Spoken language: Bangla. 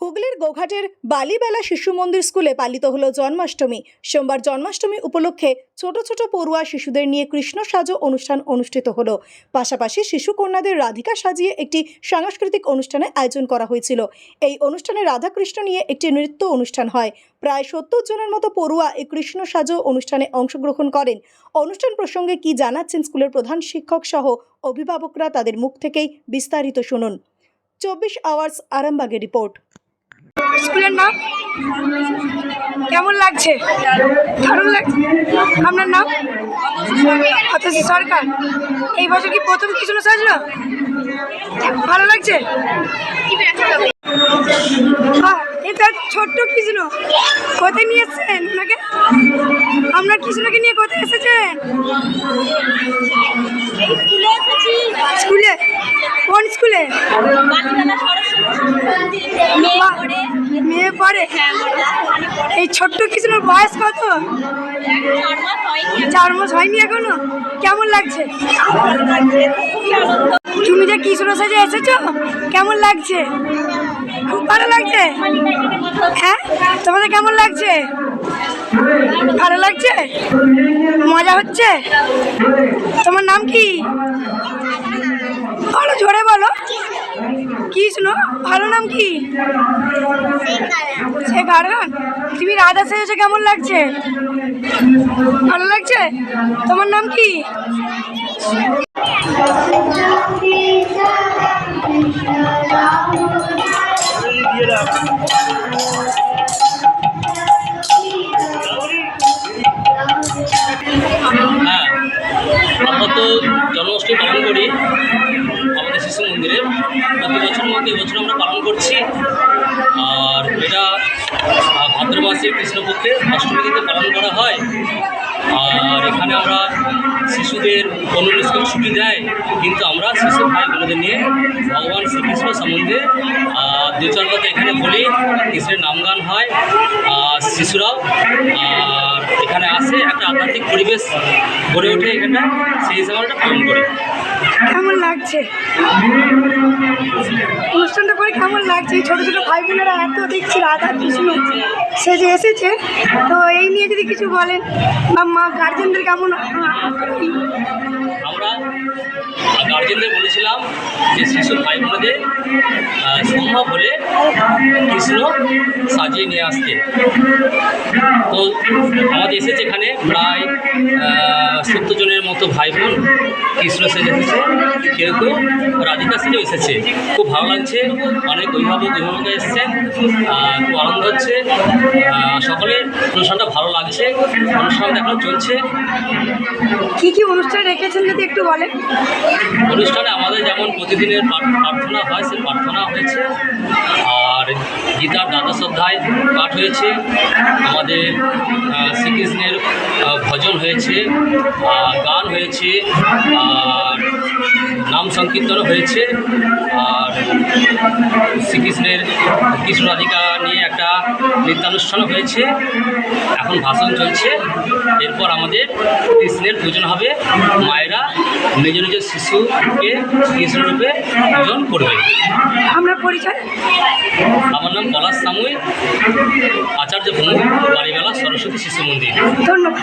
হুগলির গোঘাটের বালিবেলা শিশু মন্দির স্কুলে পালিত হলো জন্মাষ্টমী। সোমবার জন্মাষ্টমী উপলক্ষে ছোট ছোট পড়ুয়া শিশুদের নিয়ে কৃষ্ণ সাজো অনুষ্ঠান অনুষ্ঠিত হলো। পাশাপাশি শিশু কন্যাদের রাধিকা সাজিয়ে একটি সাংস্কৃতিক অনুষ্ঠানের আয়োজন করা হয়েছিল। এই অনুষ্ঠানে রাধাকৃষ্ণ নিয়ে একটি নৃত্য অনুষ্ঠান হয়। প্রায় 70 জনের মতো পড়ুয়া এই কৃষ্ণ সাজো অনুষ্ঠানে অংশগ্রহণ করেন। অনুষ্ঠান প্রসঙ্গে কি জানাচ্ছেন স্কুলের প্রধান শিক্ষক সহ অভিভাবকরা, তাদের মুখ থেকেই বিস্তারিত শুনুন। 24 আওয়ার্স আরামবাগের রিপোর্ট। স্কুলের নাম কেমন লাগছে? দারুণ লাগছে। আপনার নাম? অতসী সরকার। এই বছর কি প্রথম কৃষ্ণ সাজলো? ভালো লাগছে। এটা ছোট্ট কৃষ্ণ, কোথায় নিয়ে এসছেন ওনাকে? আপনার কৃষ্ণকে নিয়ে কোথায় এসেছেন? স্কুলে। কোন স্কুলে? মেয়ে পড়ে। এই ছোট্ট কৃষ্ণর বয়স কত? 4 মাস হয়নি এখনো। কেমন লাগছে? তুমি যে কৃষ্ণ সাজে এসেছো, কেমন লাগছে? খুব ভালো লাগছে। হ্যাঁ, তোমাদের কেমন লাগছে? ভালো লাগছে, মজা হচ্ছে। তোমার নাম কি? বলো, জোরে বলো। কৃষ্ণ, ভালো নাম কি? সে গার্গান। তুমি রাধা সেজেছো, কেমন লাগছে? ভালো লাগছে। তোমার নাম কি? হ্যাঁ, আমরা তো জন্মাষ্টমী পালন করি আমাদের শিশু মন্দিরে। প্রতি বছরের মধ্যে এবছর আমরা পালন করছি। আর এটা ভাদ্র মাসে কৃষ্ণপক্ষে অষ্টমী তিথিতে পালন করা হয়। আর এখানে আমরা শিশুদের কোনো স্কুল ছুটি দেয়, কিন্তু আমরা শিশু ভাই বোনদের নিয়ে ভগবান শ্রীকৃষ্ণ সম্বন্ধে দু চার কথা এখানে বলি। কৃষ্ণের নামগান হয়, শিশুরাও আর এখানে আসে, একটা আধ্যাত্মিক পরিবেশ গড়ে ওঠে এখানটা, সেই হিসাবে আমরা পালন করি। কেমন লাগছে অনুষ্ঠানটা করে? কেমন লাগছে? ছোটো ছোটো ভাই বোনেরা এত দেখছি রাধা কৃষ্ণ সেজে এসেছে, তো এই নিয়ে যদি কিছু বলেন বা মা গার্জেনদের কেমন? আমরা গার্জেনদের বলেছিলাম যে শিশু ভাই বোনদের সম্ভব হলে কৃষ্ণ সাজিয়ে নিয়ে আসতে। তো আমাদের এসেছে এখানে প্রায় 70 জনের মতো ভাই বোন কৃষ্ণ সেজে এসেছে, কেউ কেউ রাধিকা সেজেও এসেছে। খুব ভালো লাগছে, অনেক অভিভাবক এসেছেন, খুব আনন্দ হচ্ছে। সকলের অনুষ্ঠানটা ভালো লাগছে, অনুষ্ঠান এখন চলছে। কী কী অনুষ্ঠান রেখেছেন যদি একটু বলেন? অনুষ্ঠানে আমাদের যেমন প্রতিদিনের প্রার্থনা হয়, সে প্রার্থনা হয়েছে, আর গীতার দ্বাদশ অধ্যায় পাঠ হয়েছে, আমাদের শ্রীকৃষ্ণের ভজন হয়েছে, গান হয়েছে, আর নাম সংকীর্তনও হয়েছে, আর শ্রীকৃষ্ণের কৃষ্ণ রাধিকা নিয়ে একটা নৃত্যানুষ্ঠানও হয়েছে। এখন ভাষণ চলছে, এরপর আমাদের কৃষ্ণের পূজন হবে। মায়েরা নিজ নিজ শিশুকে কৃষ্ণরূপে পূজন করবে। আমরা পরিচয়? আমার নাম পলাশ সামুই, আচার্য প্রমুখ, বালিবেলা সরস্বতী শিশু মন্দির। ধন্যবাদ।